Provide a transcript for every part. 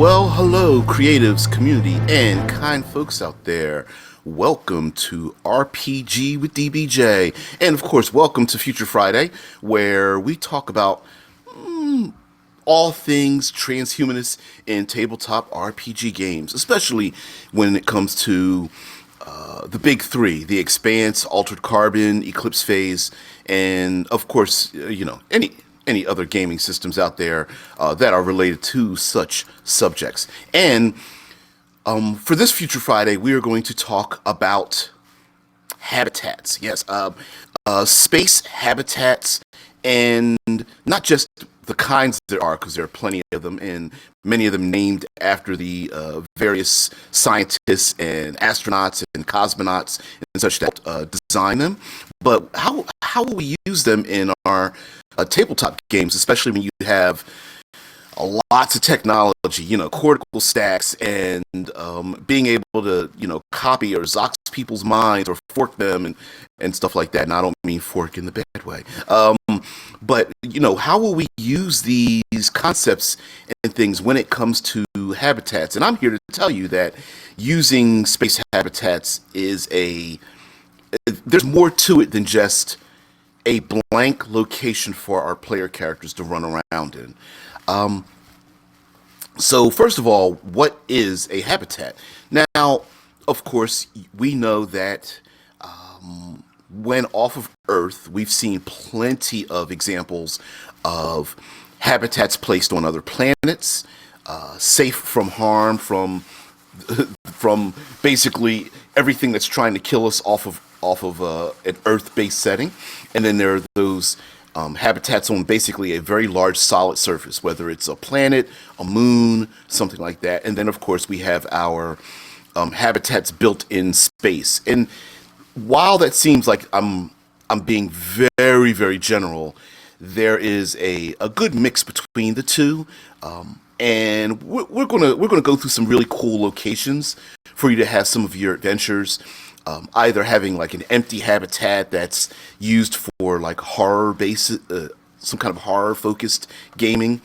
Well, hello, creatives, community, and kind folks out there. Welcome to RPG with DBJ. And of course, welcome to Future Friday, where we talk about all things transhumanist in tabletop RPG games, especially when it comes to the big three: the Expanse, Altered Carbon, Eclipse phase, and of course, any other gaming systems out there that are related to such subjects. And for this Future Friday, we are going to talk about habitats. Yes, space habitats, and not just the kinds there are, because there are plenty of them, and many of them named after the various scientists and astronauts and cosmonauts and such that design them. But how will we use them in our tabletop games, especially when you have lots of technology, cortical stacks, and being able to, copy or zox people's minds or fork them and stuff like that. And I don't mean fork in the bad way. But, how will we use these concepts and things when it comes to habitats? And I'm here to tell you that using space habitats there's more to it than just a blank location for our player characters to run around in. So first of all, what is a habitat? Now, of course, we know that when off of Earth, we've seen plenty of examples of habitats placed on other planets, safe from harm, from basically everything that's trying to kill us off of an Earth-based setting. And then there are those habitats on basically a very large solid surface, whether it's a planet, a moon, something like that. And then, of course, we have our habitats built in space. And while that seems like I'm being very, very general, there is a good mix between the two. And we're gonna go through some really cool locations for you to have some of your adventures. Either having like an empty habitat that's used for like horror based, some kind of horror focused gaming,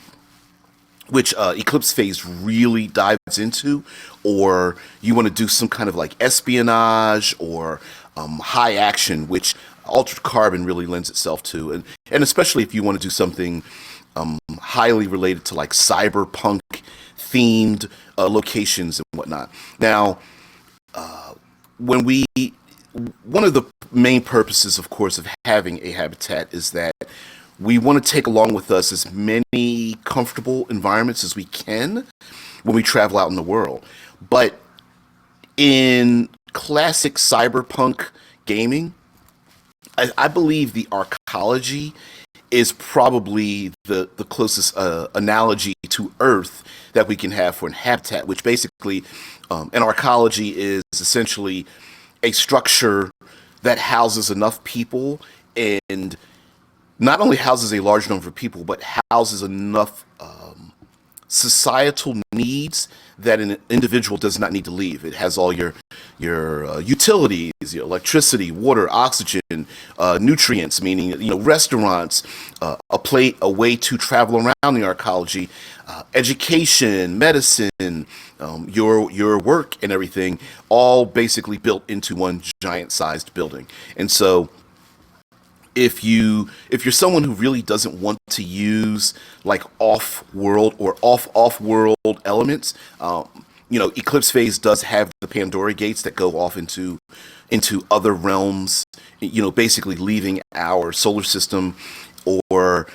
which Eclipse phase really dives into, or you want to do some kind of like espionage or high action, which Altered Carbon really lends itself to, and especially if you want to do something highly related to like cyberpunk themed locations and whatnot. Now, one of the main purposes, of course, of having a habitat is that we want to take along with us as many comfortable environments as we can when we travel out in the world. But in classic cyberpunk gaming, I believe the arcology is probably the closest analogy to Earth that we can have for an habitat, which basically an arcology is essentially a structure that houses enough people, and not only houses a large number of people, but houses enough societal needs that an individual does not need to leave. It has all your utilities, your electricity, water, oxygen, nutrients, meaning restaurants, a way to travel around the arcology, education, medicine, your work and everything, all basically built into one giant-sized building. And so, if you're someone who really doesn't want to use like off-world or off-world elements, Eclipse phase does have the Pandora gates that go off into other realms, basically leaving our solar system. Or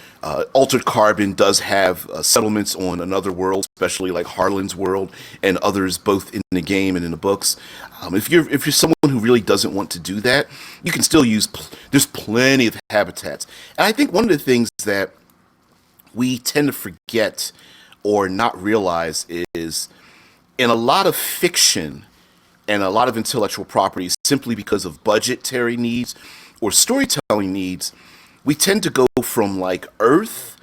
Altered Carbon does have settlements on another world, especially like Harlan's world and others, both in the game and in the books. If you're someone who really doesn't want to do that, you can still use. There's plenty of habitats, and I think one of the things that we tend to forget or not realize is in a lot of fiction and a lot of intellectual properties, simply because of budgetary needs or storytelling needs, we tend to go from like Earth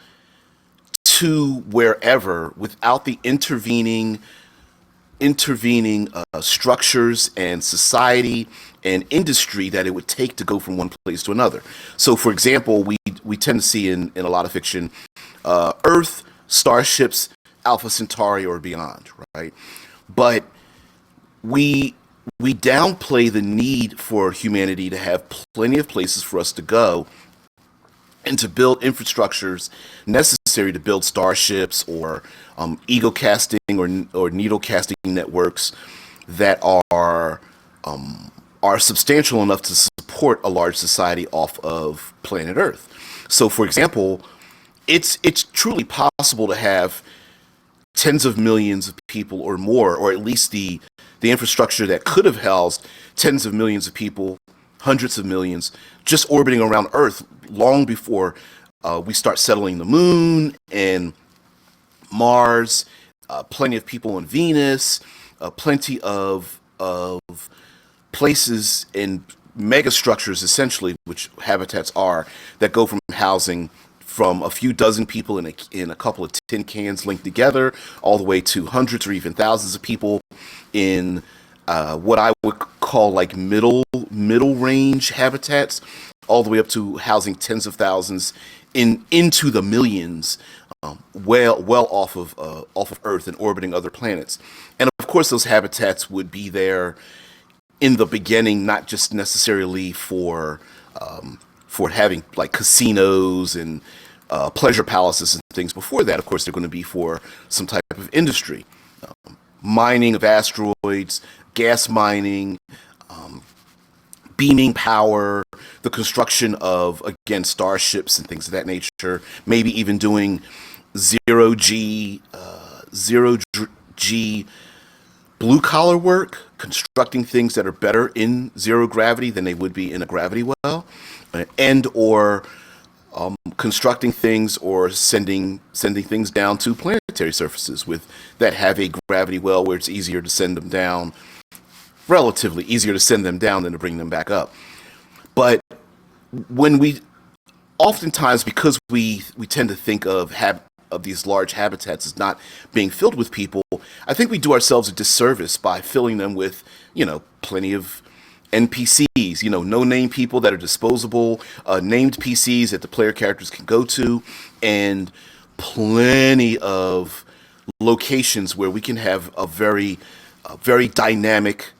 to wherever without the intervening structures and society and industry that it would take to go from one place to another. So, for example, we tend to see in a lot of fiction, Earth, starships, Alpha Centauri or beyond, right? But we we downplay the need for humanity to have plenty of places for us to go and to build infrastructures necessary to build starships or ego casting or needle casting networks that are substantial enough to support a large society off of planet Earth. So, for example, it's truly possible to have tens of millions of people or more, or at least the infrastructure that could have housed tens of millions of people, hundreds of millions, just orbiting around Earth long before we start settling the moon and Mars, plenty of people on Venus, plenty of places and megastructures, essentially, which habitats are, that go from housing from a few dozen people in a couple of tin cans linked together, all the way to hundreds or even thousands of people in what I would call like middle range habitats, all the way up to housing tens of thousands into the millions, well off of Earth and orbiting other planets. And of course, those habitats would be there in the beginning, not just necessarily for having like casinos and pleasure palaces and things. Before that, of course, they're going to be for some type of industry, mining of asteroids, gas mining, beaming power, the construction of, again, starships and things of that nature. Maybe even doing zero G blue collar work, constructing things that are better in zero gravity than they would be in a gravity well, and or constructing things or sending things down to planetary surfaces with that have a gravity well where it's easier to send them down, relatively easier to send them down than to bring them back up. But when we oftentimes, because we tend to think of these large habitats as not being filled with people, I think we do ourselves a disservice by filling them with, plenty of NPCs, no-name people that are disposable, named PCs that the player characters can go to, and plenty of locations where we can have a very dynamic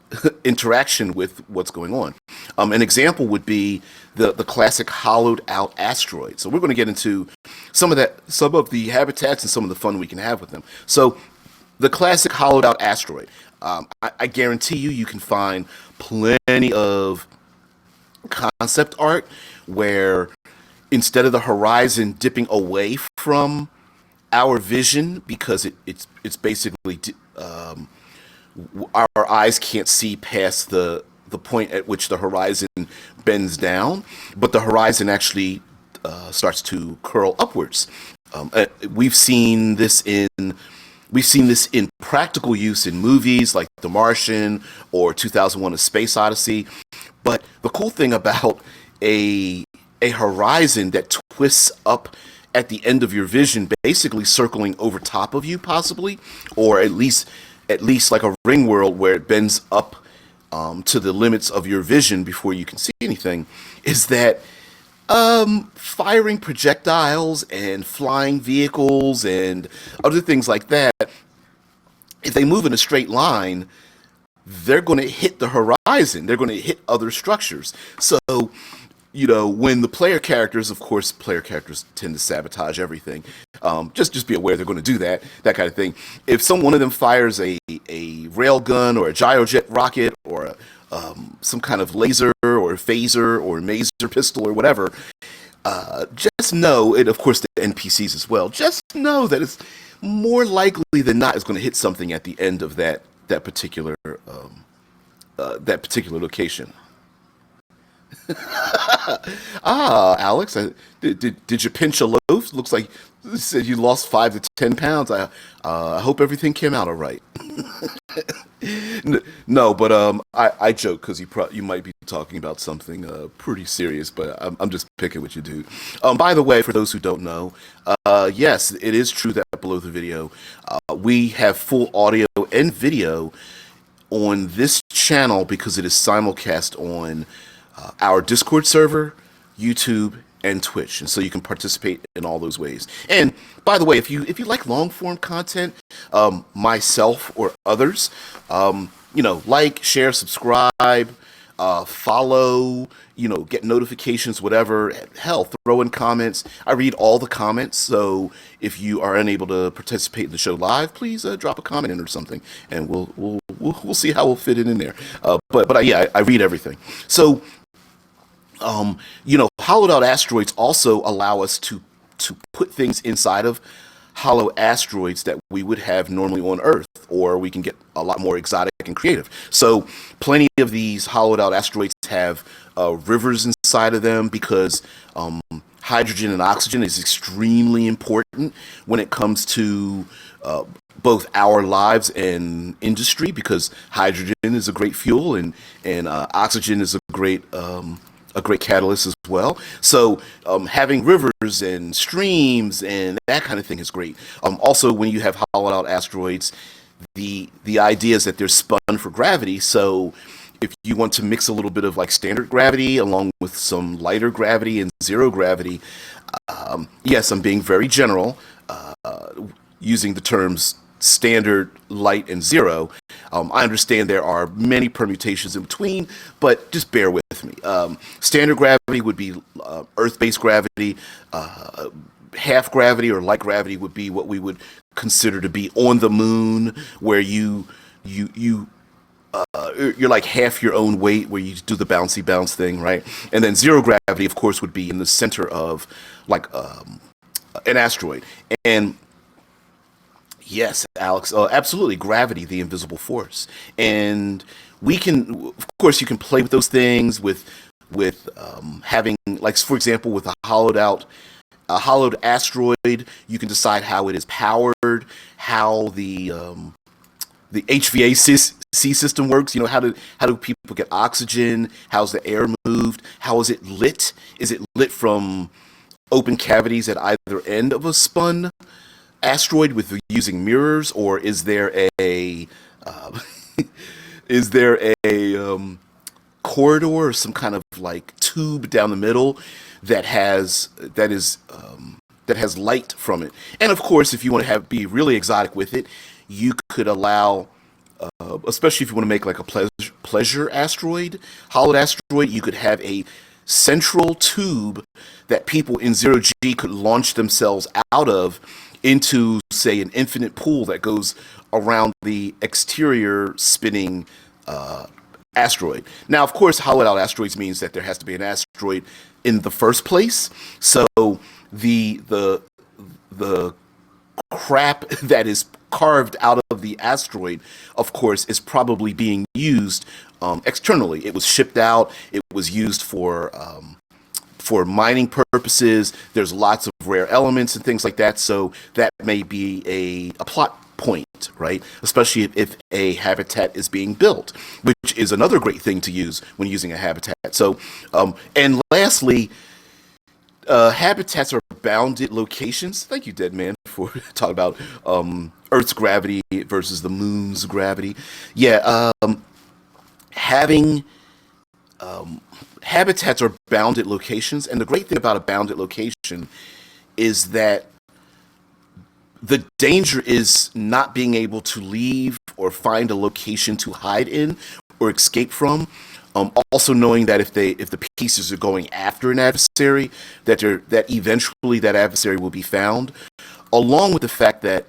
interaction with what's going on. An example would be the classic hollowed out asteroid. So we're going to get into some of the habitats and some of the fun we can have with them. So the classic hollowed out asteroid. I guarantee you can find plenty of concept art where instead of the horizon dipping away from our vision, because it's basically our eyes can't see past the point at which the horizon bends down, but the horizon actually starts to curl upwards. We've seen this in practical use in movies like The Martian or 2001: A Space Odyssey. But the cool thing about a horizon that twists up at the end of your vision, basically circling over top of you, possibly, or at least like a ring world where it bends up to the limits of your vision before you can see anything, is that firing projectiles and flying vehicles and other things like that, if they move in a straight line, they're going to hit the horizon. They're going to hit other structures. So, when the player characters tend to sabotage everything. Just be aware they're going to do that kind of thing. If one of them fires a rail gun or a gyrojet rocket or some kind of laser or phaser or maser pistol or whatever, just know, and of course the NPCs as well, just know that it's more likely than not is going to hit something at the end of that particular location. Alex, did you pinch a loaf? Looks like you said you lost 5 to 10 pounds. I hope everything came out all right. No, but I joke because you might be talking about something pretty serious, but I'm just picking with you, dude. By the way, for those who don't know, yes, it is true that below the video, we have full audio and video on this channel because it is simulcast on our Discord server, YouTube, and Twitch, and so you can participate in all those ways. And by the way, if you like long form content, myself or others, like, share, subscribe, follow, get notifications, whatever. Hell, throw in comments. I read all the comments, so if you are unable to participate in the show live, please drop a comment in or something, and we'll see how we'll fit it in there. But yeah, I read everything. So hollowed out asteroids also allow us to put things inside of hollow asteroids that we would have normally on Earth, or we can get a lot more exotic and creative. So plenty of these hollowed out asteroids have rivers inside of them, because hydrogen and oxygen is extremely important when it comes to both our lives and industry, because hydrogen is a great fuel, and oxygen is a great catalyst as well. So having rivers and streams and that kind of thing is great. Also, when you have hollowed out asteroids, the idea is that they're spun for gravity. So if you want to mix a little bit of like standard gravity along with some lighter gravity and zero gravity, yes, I'm being very general, using the terms standard, light, and zero. I understand there are many permutations in between, but just bear with me. Standard gravity would be Earth-based gravity. Half gravity or light gravity would be what we would consider to be on the moon, where you're like half your own weight, where you do the bouncy bounce thing, right? And then zero gravity, of course, would be in the center of like an asteroid. And yes, Alex, absolutely, gravity, the invisible force. And we can, of course, you can play with those things with having, like, for example, with a hollowed asteroid, you can decide how it is powered, how the HVAC system works. How do people get oxygen? How's the air moved? How is it lit? Is it lit from open cavities at either end of a spun asteroid with using mirrors, or is there a is there a corridor or some kind of like tube down the middle that has light from it? And of course, if you want to be really exotic with it, you could allow, especially if you want to make like a pleasure asteroid, hollowed asteroid, you could have a central tube that people in zero G could launch themselves out of into, say, an infinite pool that goes around the exterior spinning asteroid. Now, of course, hollowed out asteroids means that there has to be an asteroid in the first place. So the crap that is carved out of the asteroid, of course, is probably being used externally. It was shipped out. It was used for mining purposes. There's lots of rare elements and things like that. So that may be a plot point, right? Especially if a habitat is being built, which is another great thing to use when using a habitat. So, and lastly, habitats are bounded locations. Thank you, Dead Man, for talking about Earth's gravity versus the moon's gravity. Yeah, having habitats are bounded locations, and the great thing about a bounded location is that the danger is not being able to leave or find a location to hide in or escape from. Also knowing that if the pieces are going after an adversary, that eventually that adversary will be found, along with the fact that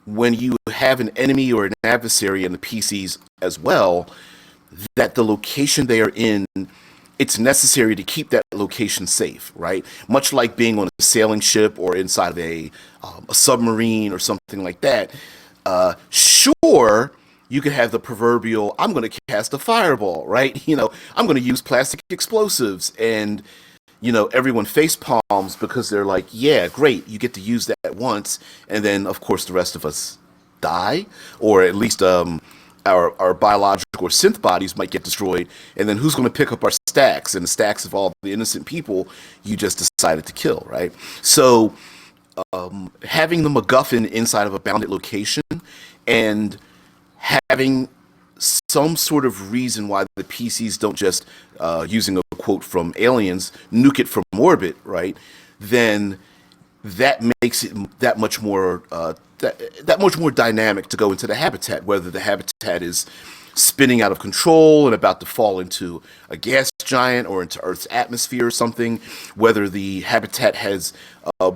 when you have an enemy or an adversary and the PCs as well, that the location they are in, it's necessary to keep that location safe, right? Much like being on a sailing ship or inside of a submarine or something like that. Sure, you could have the proverbial, I'm going to cast a fireball, right? I'm going to use plastic explosives, and everyone face palms because they're like, yeah, great, you get to use that once, and then of course the rest of us die, or at least our biological or synth bodies might get destroyed, and then who's going to pick up our stacks and the stacks of all the innocent people you just decided to kill, right? So having the MacGuffin inside of a bounded location and having some sort of reason why the PCs don't just, using a quote from Aliens, nuke it from orbit, right? Then that makes it that much more dynamic to go into the habitat, whether the habitat is spinning out of control and about to fall into a gas giant or into Earth's atmosphere or something, whether the habitat has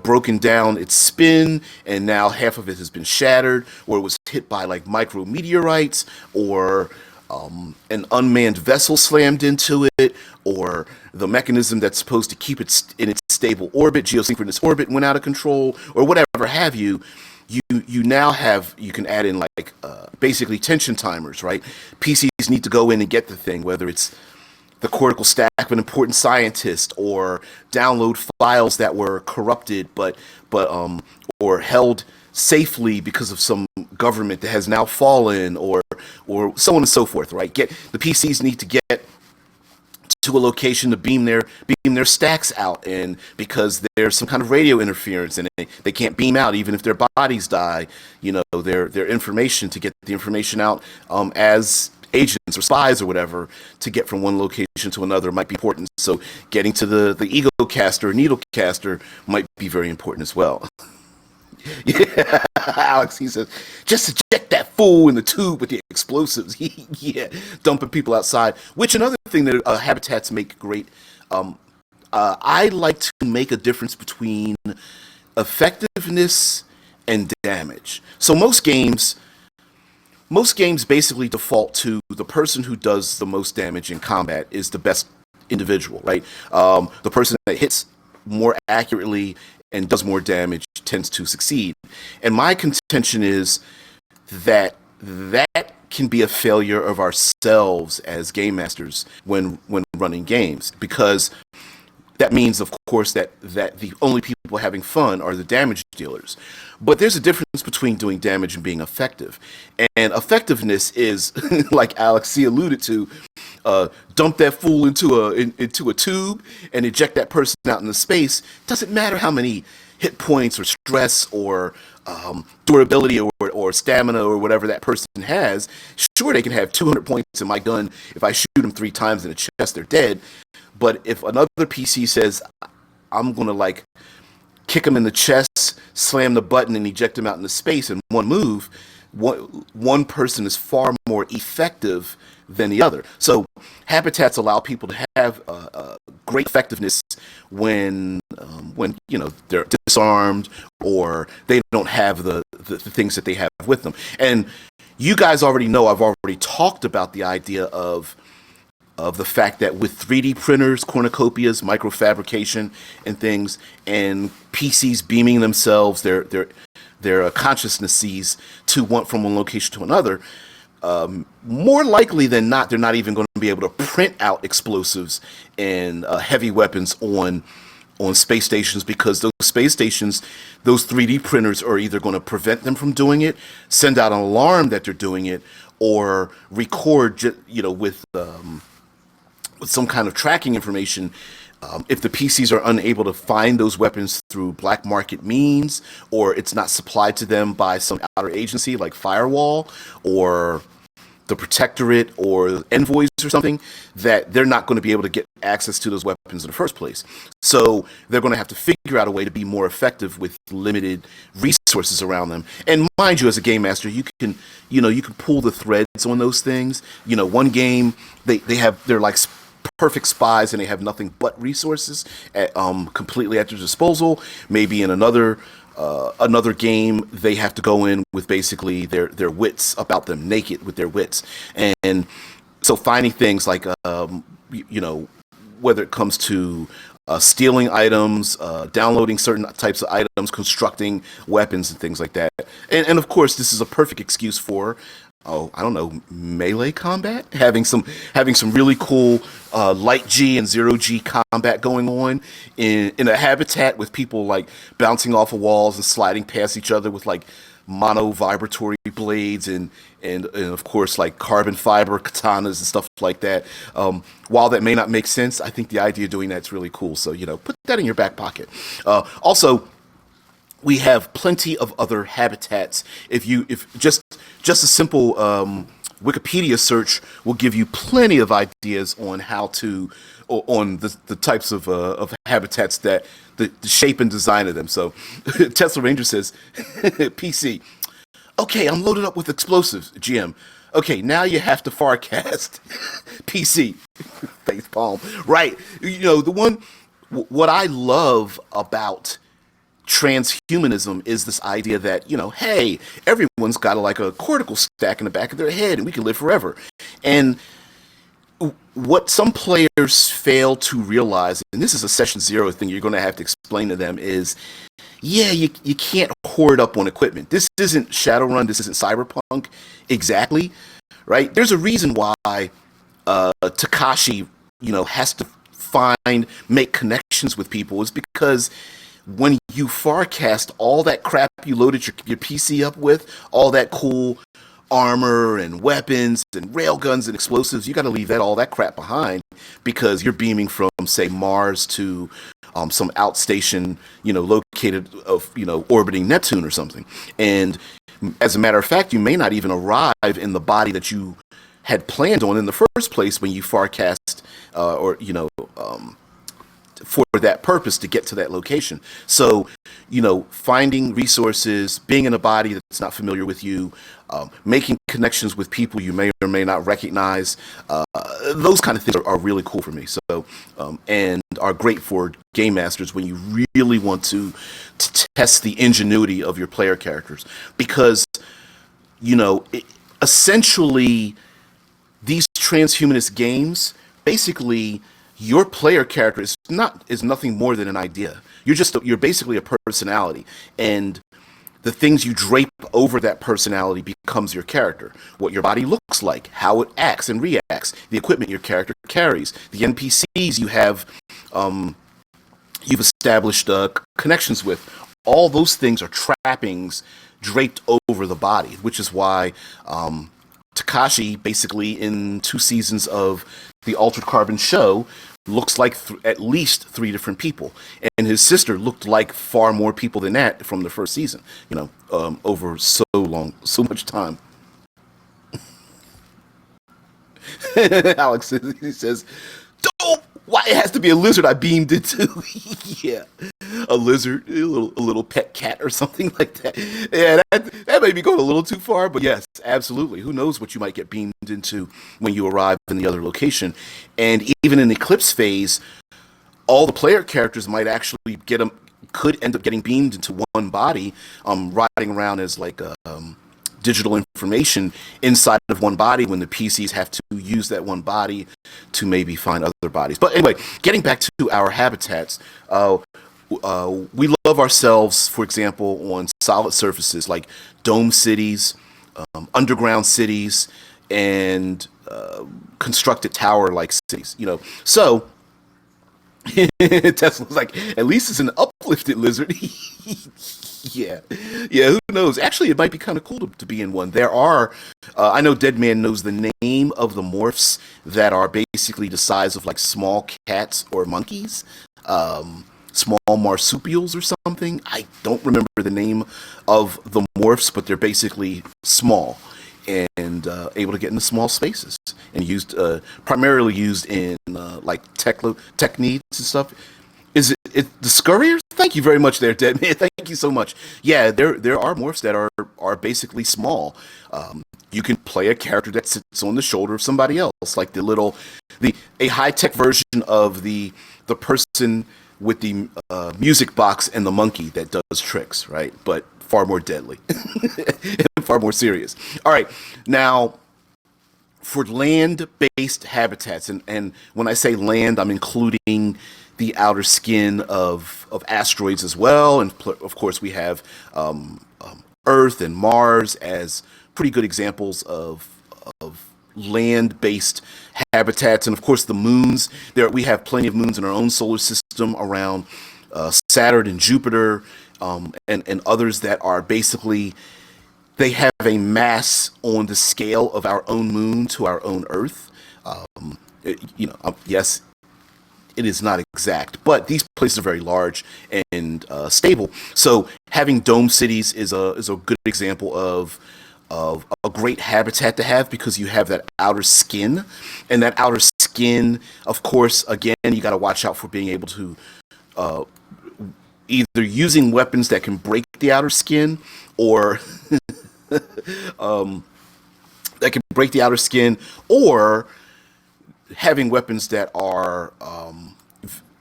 broken down its spin and now half of it has been shattered, or it was hit by like micrometeorites, or an unmanned vessel slammed into it, or the mechanism that's supposed to keep it in its stable orbit, geosynchronous orbit, went out of control, or whatever have you. You now have, you can add in like basically tension timers, right? PCs need to go in and get the thing, whether it's the cortical stack of an important scientist, or download files that were corrupted but or held safely because of some government that has now fallen, or so on and so forth, right? Get the PCs need to get to a location to beam their stacks out, and because there's some kind of radio interference and they can't beam out even if their bodies die, their information, to get the information out as agents or spies or whatever, to get from one location to another might be important. So getting to the ego caster or needle caster might be very important as well. Yeah, Alex, he says, just eject that fool in the tube with the explosives. Yeah, dumping people outside. Which, another thing that habitats make great. I like to make a difference between effectiveness and damage. So most games basically default to the person who does the most damage in combat is the best individual, right? The person that hits more accurately and does more damage tends to succeed. And my contention is that can be a failure of ourselves as game masters when running games, because that means, of course, that the only people having fun are the damage dealers. But there's a difference between doing damage and being effective. And effectiveness is, like Alex C. alluded to, dump that fool into a tube and eject that person out into space. Doesn't matter how many hit points or stress or durability or stamina or whatever that person has. Sure, they can have 200 points in my gun. If I shoot them 3 times in the chest, they're dead. But if another PC says, I'm going to like kick him in the chest, slam the button, and eject him out into space in one move, one person is far more effective than the other. So habitats allow people to have great effectiveness when they're disarmed, or they don't have the things that they have with them. And you guys already know, I've already talked about the idea of the fact that with 3D printers, cornucopias, microfabrication, and things, and PCs beaming themselves, their consciousnesses to from one location to another, more likely than not, they're not even going to be able to print out explosives and heavy weapons on space stations, because those space stations, those 3D printers are either going to prevent them from doing it, send out an alarm that they're doing it, or record, with some kind of tracking information. If the PCs are unable to find those weapons through black market means, or it's not supplied to them by some outer agency like Firewall or the Protectorate or Envoys or something, that they're not going to be able to get access to those weapons in the first place. So they're going to have to figure out a way to be more effective with limited resources around them. And mind you, as a game master, you can pull the threads on those things. One game they're like perfect spies and they have nothing but resources completely at their disposal. Maybe in another game they have to go in with basically their wits about them, naked with their wits. And so finding things like whether it comes to stealing items, downloading certain types of items, constructing weapons and things like that. And of course, this is a perfect excuse for melee combat, having some really cool light G and zero G combat going on in a habitat with people like bouncing off of walls and sliding past each other with like mono vibratory blades and of course like carbon fiber katanas and stuff like that. While that may not make sense, I think the idea of doing that's really cool. So put that in your back pocket. Also, we have plenty of other habitats. If just a simple Wikipedia search will give you plenty of ideas on how to, on the types of habitats that the shape and design of them. So Tesla Ranger says, PC. Okay, I'm loaded up with explosives, GM. Okay, now you have to forecast. PC. Face palm. Right. You know, what I love about transhumanism is this idea that, you know, hey, everyone's got like a cortical stack in the back of their head and we can live forever. And what some players fail to realize, and this is a session zero thing you're going to have to explain to them, is yeah, you can't hoard up on equipment. This isn't Shadowrun, this isn't Cyberpunk exactly, right? There's a reason why Takashi, you know, has to make connections with people, is because when you forecast all that crap you loaded your PC up with, all that cool armor and weapons and railguns and explosives, you got to leave all that crap behind because you're beaming from, say, Mars to some outstation, you know, located of, you know, orbiting Neptune or something. And as a matter of fact, you may not even arrive in the body that you had planned on in the first place when you forecast or, you know, for that purpose to get to that location. So, you know, finding resources, being in a body that's not familiar with you, making connections with people you may or may not recognize, those kind of things are really cool for me. So, and are great for game masters when you really want to test the ingenuity of your player characters. Because, you know, essentially, these transhumanist games, basically, your player character is nothing more than an idea. You're basically a personality, and the things you drape over that personality becomes your character. What your body looks like, how it acts and reacts, the equipment your character carries, the NPCs you've established connections with. All those things are trappings draped over the body, which is why Takashi, basically in 2 seasons of the Altered Carbon show, looks like at least 3 different people, and his sister looked like far more people than that from the first season. You know, over so much time. Alex he says, "Dope! Why it has to be a lizard I beamed into?" Yeah, a lizard, a little pet cat or something like that. Yeah, that may be going a little too far, but yes, absolutely. Who knows what you might get beamed into when you arrive in the other location. And even in the Eclipse phase, all the player characters might actually could end up getting beamed into one body, riding around as like digital information inside of one body when the PCs have to use that one body to maybe find other bodies. But anyway, getting back to our habitats, we love ourselves, for example, on solid surfaces like dome cities, underground cities, and constructed tower-like cities. You know, so Tesla's like, at least it's an uplifted lizard. Yeah, yeah. Who knows? Actually, it might be kind of cool to be in one. There are, I know Deadman knows the name of the morphs that are basically the size of like small cats or monkeys, small marsupials or something. I don't remember the name of the morphs, but they're basically small and able to get into small spaces and primarily used in like tech needs and stuff. Is it the scurriers? Thank you very much there, Deadman. Thank you so much. Yeah, there are morphs that are basically small. You can play a character that sits on the shoulder of somebody else, like a high tech version of the person with the music box and the monkey that does tricks, right? But far more deadly, and far more serious. All right, now for land-based habitats, and when I say land, I'm including the outer skin of asteroids as well, and of course we have Earth and Mars as pretty good examples of land-based habitats, and of course the moons. We have plenty of moons in our own solar system around Saturn and Jupiter, and others that are basically, they have a mass on the scale of our own moon to our own Earth. Yes, it is not exact, but these places are very large and stable. So having dome cities is a good example of of a great habitat to have because you have that outer skin, and that outer skin, of course, again, you got to watch out for being able to uh, either using weapons that can break the outer skin or that can break the outer skin, or having weapons that are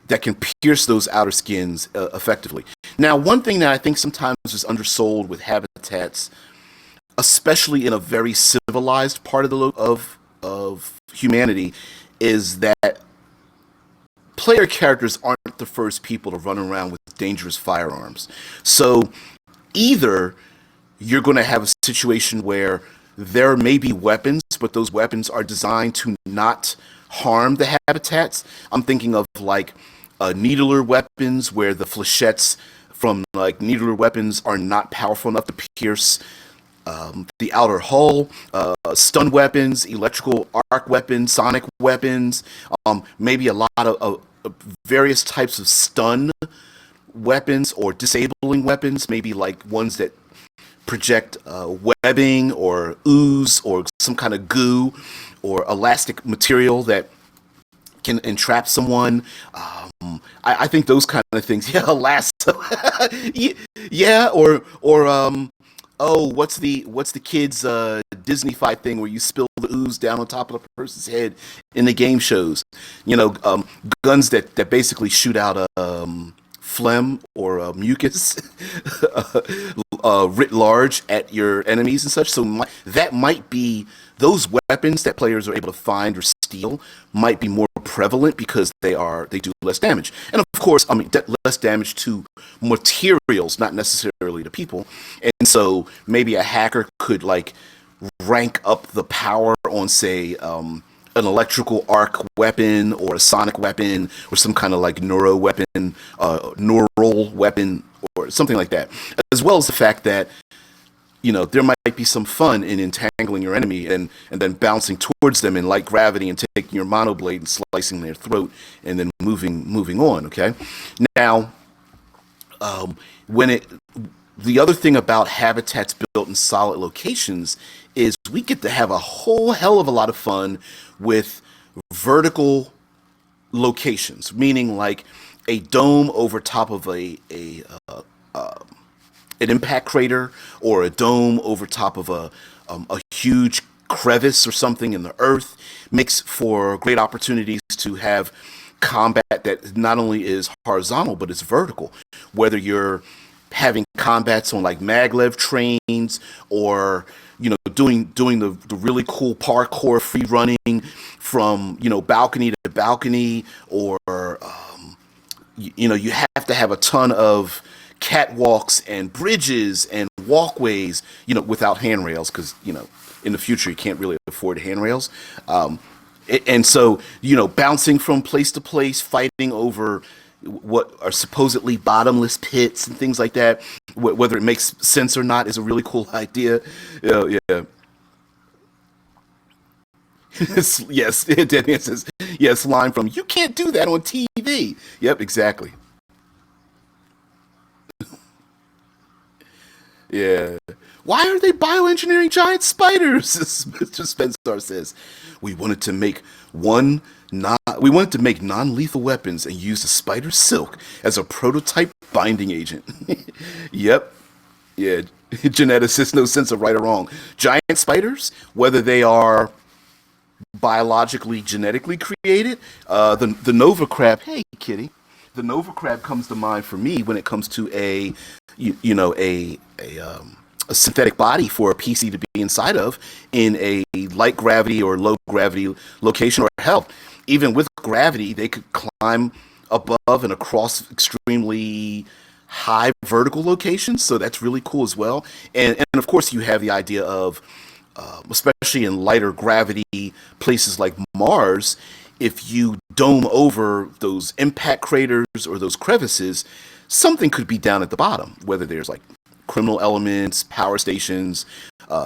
that can pierce those outer skins effectively. Now, one thing that I think sometimes is undersold with habitats, especially in a very civilized part of of humanity, is that player characters aren't the first people to run around with dangerous firearms. So either you're going to have a situation where there may be weapons, but those weapons are designed to not harm the habitats. I'm thinking of like needler weapons, where the flechettes from like needler weapons are not powerful enough to pierce the outer hull, stun weapons, electrical arc weapons, sonic weapons, maybe a lot of various types of stun weapons or disabling weapons, maybe like ones that project webbing or ooze or some kind of goo or elastic material that can entrap someone. I think those kind of things. Yeah, lasso. Yeah, or oh, what's the kids Disney-fied thing where you spill the ooze down on top of a person's head in the game shows? You know, guns that basically shoot out phlegm or mucus writ large at your enemies and such. So that might be those weapons that players are able to find or steal might be more prevalent because they do less damage. And of course, I mean less damage to materials, not necessarily to people. And so maybe a hacker could like rank up the power on, say, an electrical arc weapon or a sonic weapon or some kind of like neural weapon or something like that, as well as the fact that there might be some fun in entangling your enemy and then bouncing towards them in light gravity and taking your monoblade and slicing their throat and then moving on. Okay, now when it the other thing about habitats built in solid locations is we get to have a whole hell of a lot of fun with vertical locations, meaning like a dome over top of an impact crater, or a dome over top of a huge crevice or something in the earth, makes for great opportunities to have combat that not only is horizontal but it's vertical. Whether you're having combats on like maglev trains, or doing the really cool parkour free running from balcony to balcony, or you have to have a ton of catwalks and bridges and walkways, without handrails, because in the future you can't really afford handrails. And so bouncing from place to place, fighting over what are supposedly bottomless pits and things like that, whether it makes sense or not, is a really cool idea. Yeah. Yes, Danny says, yes, line from, you can't do that on TV. Yep, exactly. Yeah. Why are they bioengineering giant spiders? Mr. Spencer says, we wanted to make we wanted to make non-lethal weapons and use the spider silk as a prototype binding agent. Yep. Yeah. Geneticists, no sense of right or wrong. Giant spiders, whether they are biologically, genetically created, the Nova crab. Hey, kitty. The Nova crab comes to mind for me when it comes to a synthetic body for a PC to be inside of in a light gravity or low gravity location, or hell, even with gravity, they could climb above and across extremely high vertical locations. So that's really cool as well. And of course, you have the idea of, especially in lighter gravity places like Mars, if you dome over those impact craters or those crevices, something could be down at the bottom, whether there's like criminal elements, power stations,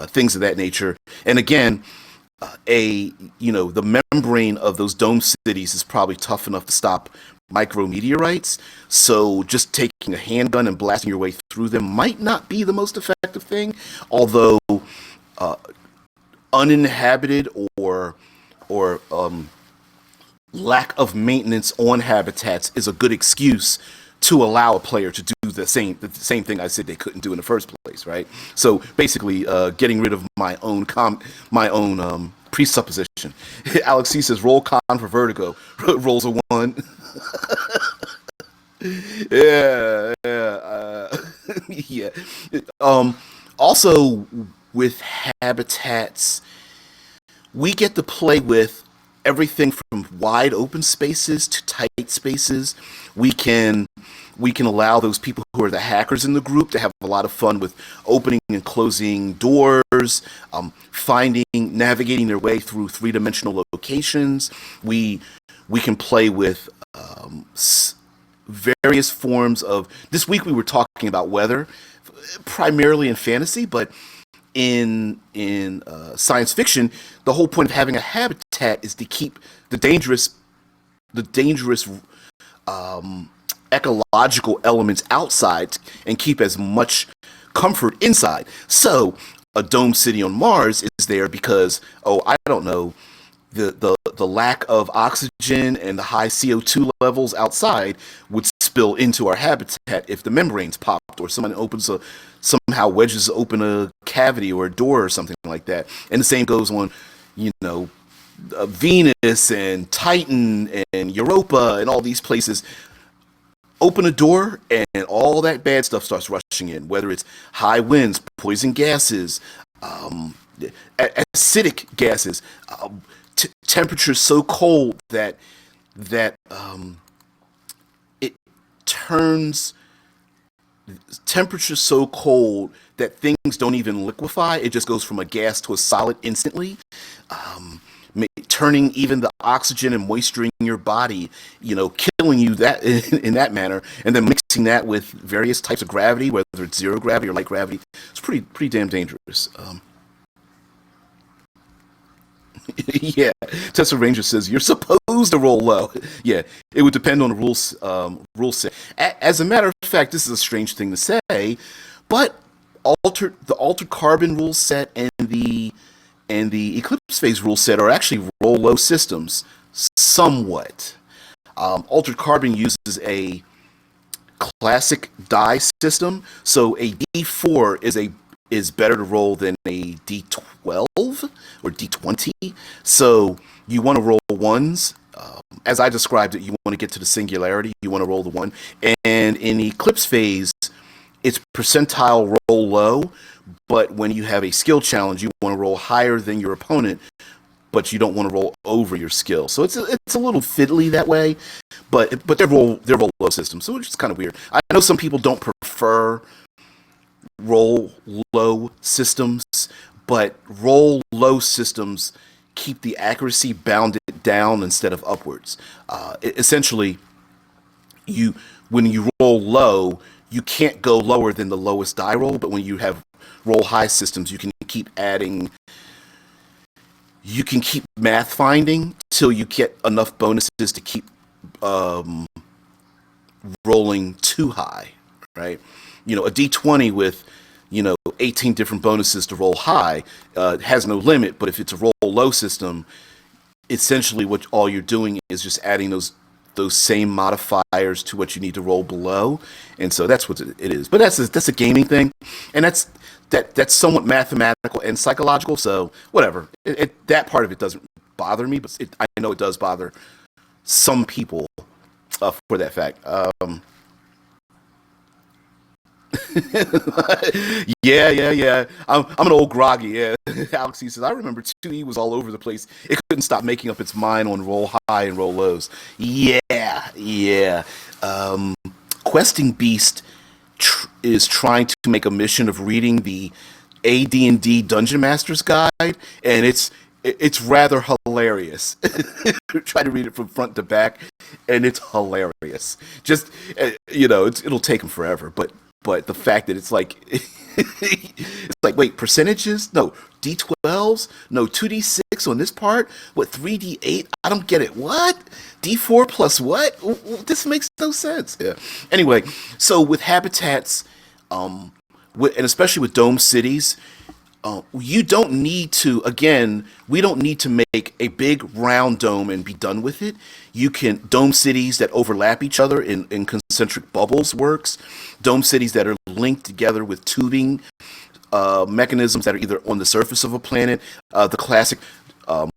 things of that nature. And again, the membrane of those dome cities is probably tough enough to stop micrometeorites. So just taking a handgun and blasting your way through them might not be the most effective thing. Although uninhabited or lack of maintenance on habitats is a good excuse to allow a player to do the same thing I said they couldn't do in the first place, right? So basically, getting rid of my own presupposition. Alex C says roll con for Vertigo, rolls a one. Yeah, yeah, yeah. Um, Also, with habitats, we get to play with everything from wide open spaces to tight spaces. We can we can allow those people who are the hackers in the group to have a lot of fun with opening and closing doors, navigating their way through three-dimensional locations. We we can play with various forms of. This week we were talking about weather, primarily in fantasy, but in science fiction, the whole point of having a habitat is to keep the dangerous ecological elements outside and keep as much comfort inside. So a dome city on Mars is there because, oh, I don't know, the lack of oxygen and the high CO2 levels outside would spill into our habitat if the membranes popped or somehow wedges open a cavity or a door or something like that. And the same goes on, you know, Venus and Titan and Europa and all these places. Open a door and all that bad stuff starts rushing in, whether it's high winds, poison gases, um, acidic gases, temperatures so cold that it turns temperatures so cold that things don't even liquefy. It just goes from a gas to a solid instantly, turning even the oxygen and moisture in your body, killing you that in that manner, and then mixing that with various types of gravity, whether it's zero gravity or light gravity. It's pretty damn dangerous. Yeah, Tessa Ranger says you're supposed to roll low. Yeah, it would depend on the rule set. As a matter of fact, this is a strange thing to say, but the altered carbon rule set and the Eclipse phase rule set are actually roll low systems, somewhat. Altered carbon uses a classic die system, so a D4 is better to roll than a D12 or D20. So you want to roll ones. As I described it, you want to get to the singularity. You want to roll the one. And in the Eclipse phase, it's percentile roll low. But when you have a skill challenge, you want to roll higher than your opponent, but you don't want to roll over your skill. So it's a little fiddly that way. But they're roll low systems, so it's just kind of weird. I know some people don't prefer roll low systems, but roll low systems keep the accuracy bounded down instead of upwards. Essentially, when you roll low, you can't go lower than the lowest die roll, but when you have roll high systems, you can keep math finding till you get enough bonuses to keep um, rolling too high, right? A D20 with 18 different bonuses to roll high has no limit, but if it's a roll low system, essentially what all you're doing is just adding those same modifiers to what you need to roll below, and so that's what it is. But that's a gaming thing, and that's somewhat mathematical and psychological. So whatever, that part of it doesn't bother me, but I know it does bother some people for that fact. Yeah. I'm an old groggy. Yeah, Alex he says I remember 2E was all over the place. It couldn't stop making up its mind on roll high and roll lows. Yeah. Um, Questing Beast is trying to make a mission of reading the AD&D Dungeon Master's Guide, and it's rather hilarious. Try to read it from front to back, and it's hilarious. Just it'll take him forever, but the fact that it's like it's like, wait, percentages? No, D12s? No, 2D6 on this part? What, 3D8? I don't get it. What? D4 plus what? This makes no sense. Yeah. Anyway, so with habitats, and especially with dome cities, You don't need to, again, we don't need to make a big round dome and be done with it. You can, dome cities that overlap each other in concentric bubbles works. Dome cities that are linked together with tubing mechanisms that are either on the surface of a planet. The classic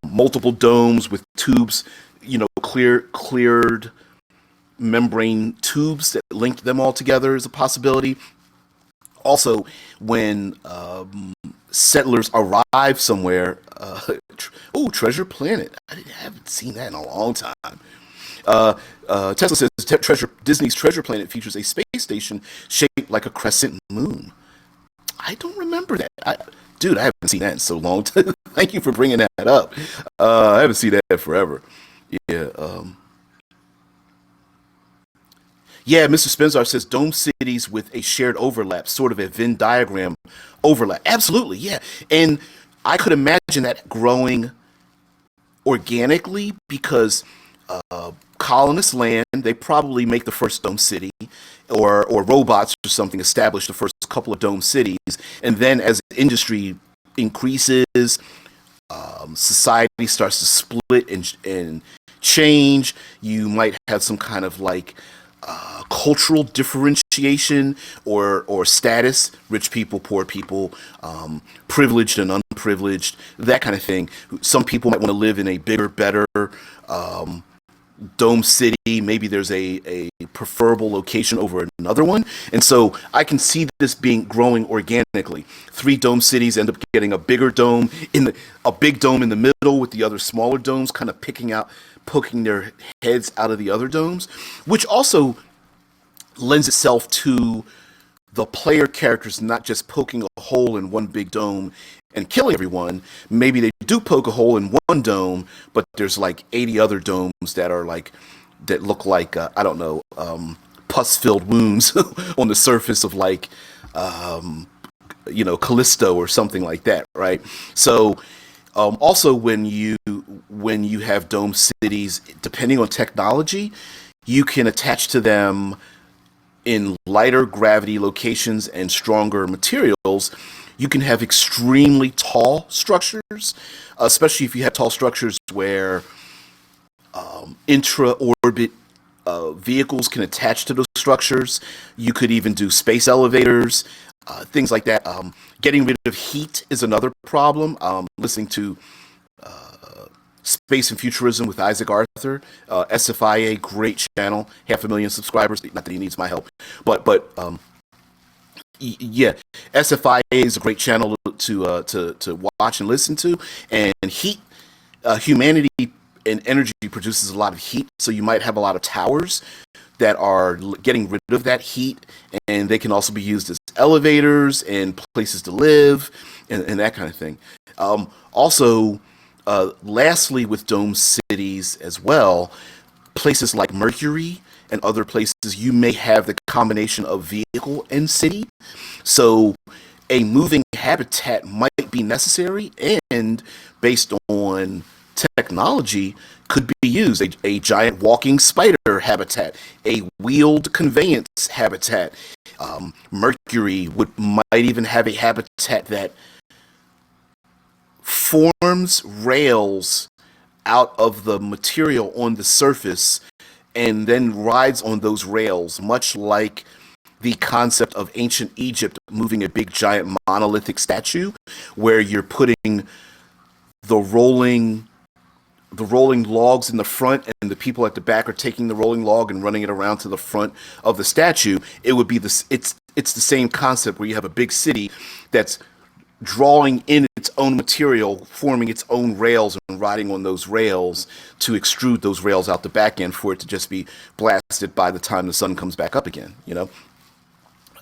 multiple domes with tubes, cleared membrane tubes that link them all together is a possibility. Also, when settlers arrive somewhere, Treasure Planet. Haven't seen that in a long time. Tesla says Disney's Treasure Planet features a space station shaped like a crescent moon. I don't remember that. Dude, I haven't seen that in so long. Thank you for bringing that up. I haven't seen that forever. Yeah. Yeah, Mr. Spenzar says dome cities with a shared overlap, sort of a Venn diagram overlap. Absolutely, yeah. And I could imagine that growing organically because colonists land, they probably make the first dome city, or robots or something establish the first couple of dome cities, and then as industry increases, society starts to split and change. You might have some kind of like cultural differentiation or status, rich people, poor people, privileged and unprivileged, that kind of thing. Some people might want to live in a bigger, better dome city. Maybe there's a preferable location over another one. And so I can see this being growing organically. Three dome cities end up getting a bigger dome a big dome in the middle with the other smaller domes kind of poking their heads out of the other domes, which also lends itself to the player characters not just poking a hole in one big dome and killing everyone. Maybe they do poke a hole in one dome, but there's like 80 other domes that look like I don't know, pus-filled wounds on the surface of like Callisto or something like that, right? So also when you have dome cities, depending on technology, you can attach to them in lighter gravity locations and stronger materials. You can have extremely tall structures, especially if you have tall structures where intra-orbit vehicles can attach to those structures. You could even do space elevators, things like that. Getting rid of heat is another problem. Listening to Space and Futurism with Isaac Arthur, SFIA, great channel, 500,000 subscribers. Not that he needs my help, but yeah, SFIA is a great channel to watch and listen to. And heat, humanity and energy produces a lot of heat, so you might have a lot of towers that are getting rid of that heat, and they can also be used as elevators and places to live and that kind of thing. Also, lastly, with dome cities as well, places like Mercury and other places, you may have the combination of vehicle and city. So a moving habitat might be necessary, and based on technology, could be used. A giant walking spider habitat, a wheeled conveyance habitat. Mercury might even have a habitat that forms rails out of the material on the surface and then rides on those rails, much like the concept of ancient Egypt moving a big giant monolithic statue, where you're putting the rolling logs in the front and the people at the back are taking the rolling log and running it around to the front of the statue. It would be it's the same concept where you have a big city that's drawing in its own material, forming its own rails, and riding on those rails to extrude those rails out the back end for it to just be blasted by the time the sun comes back up again,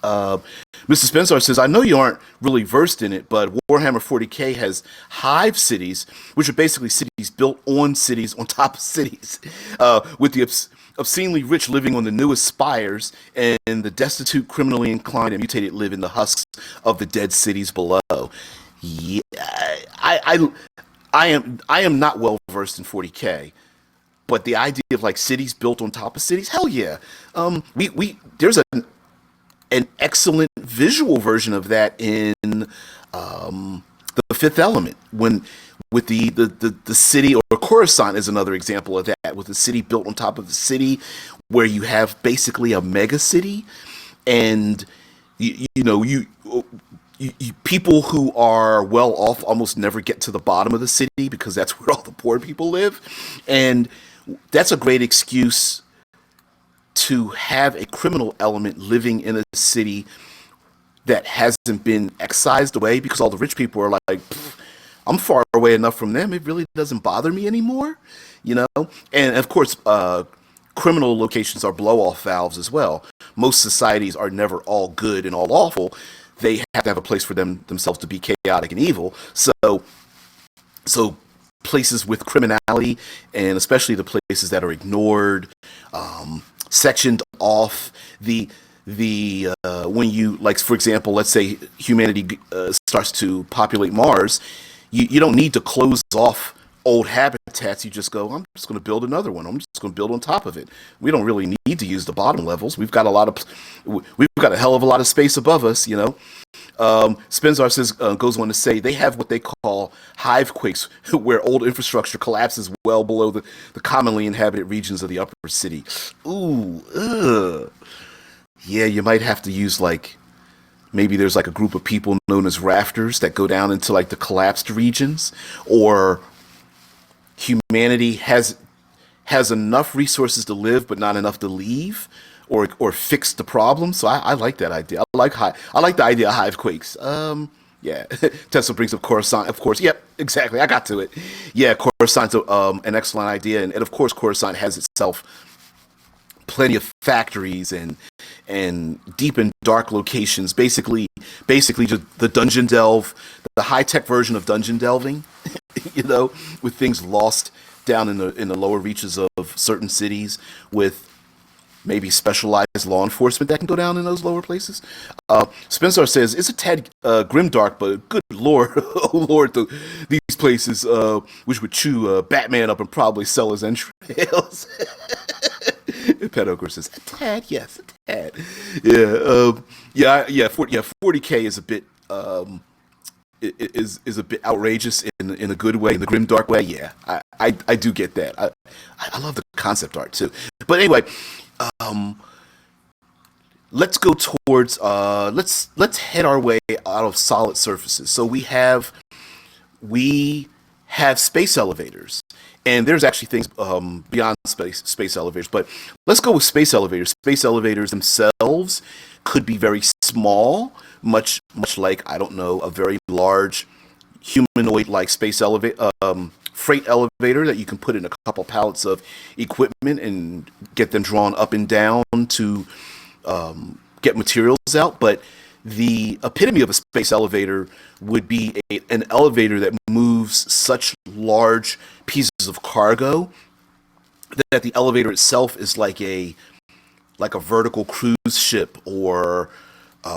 Mr. Spencer says, I know you aren't really versed in it, but Warhammer 40k has hive cities, which are basically cities built on cities on top of cities, with the obscenely rich living on the newest spires, and the destitute, criminally inclined, and mutated live in the husks of the dead cities below. Yeah, I am not well versed in 40k, but the idea of like cities built on top of cities, hell yeah. There's an excellent visual version of that in the fifth element when with the city, or Coruscant is another example of that, with the city built on top of the city, where you have basically a mega city, and you know people who are well off almost never get to the bottom of the city because that's where all the poor people live, and that's a great excuse to have a criminal element living in a city that hasn't been excised away, because all the rich people are like, I'm far away enough from them, it really doesn't bother me anymore, you know? And of course, criminal locations are blow off valves as well. Most societies are never all good and all awful. They have to have a place for themselves to be chaotic and evil. So places with criminality, and especially the places that are ignored, sectioned off, the when you, like, for example, let's say humanity starts to populate Mars, you don't need to close off old habitats. You just go, I'm just going to build another one. I'm just going to build on top of it. We don't really need to use the bottom levels. We've got a hell of a lot of space above us, you know. Spenzar says, goes on to say, they have what they call hive quakes, where old infrastructure collapses well below the commonly inhabited regions of the upper city. Ooh, ugh. Yeah, you might have to use, like, maybe there's like a group of people known as rafters that go down into like the collapsed regions, or humanity has enough resources to live but not enough to leave, or fix the problem. So I like that idea. I like the idea of hive quakes. Yeah, Tesla brings up Coruscant, of course. Yep, exactly. I got to it. Yeah, Coruscant's an excellent idea, and of course Coruscant has itself plenty of factories and deep and dark locations. Basically just the dungeon delve, the high tech version of dungeon delving. You know, with things lost down in the lower reaches of certain cities, with maybe specialized law enforcement that can go down in those lower places. Spencer says, it's a tad grimdark, but good lord, oh lord, these places, which would chew Batman up and probably sell his entrails. Pet Ogre says, a tad, yes, a tad. Yeah, 40K is a bit, is a bit outrageous in a good way, in the grim dark way. Yeah, I do get that. I love the concept art too. But anyway, let's go towards let's head our way out of solid surfaces. So we have space elevators, and there's actually things beyond space elevators. But let's go with space elevators. Space elevators themselves could be very small, much like, I don't know, a very large humanoid like space elevator, freight elevator that you can put in a couple pallets of equipment and get them drawn up and down to get materials out. But the epitome of a space elevator would be an elevator that moves such large pieces of cargo that the elevator itself is like a vertical cruise ship, or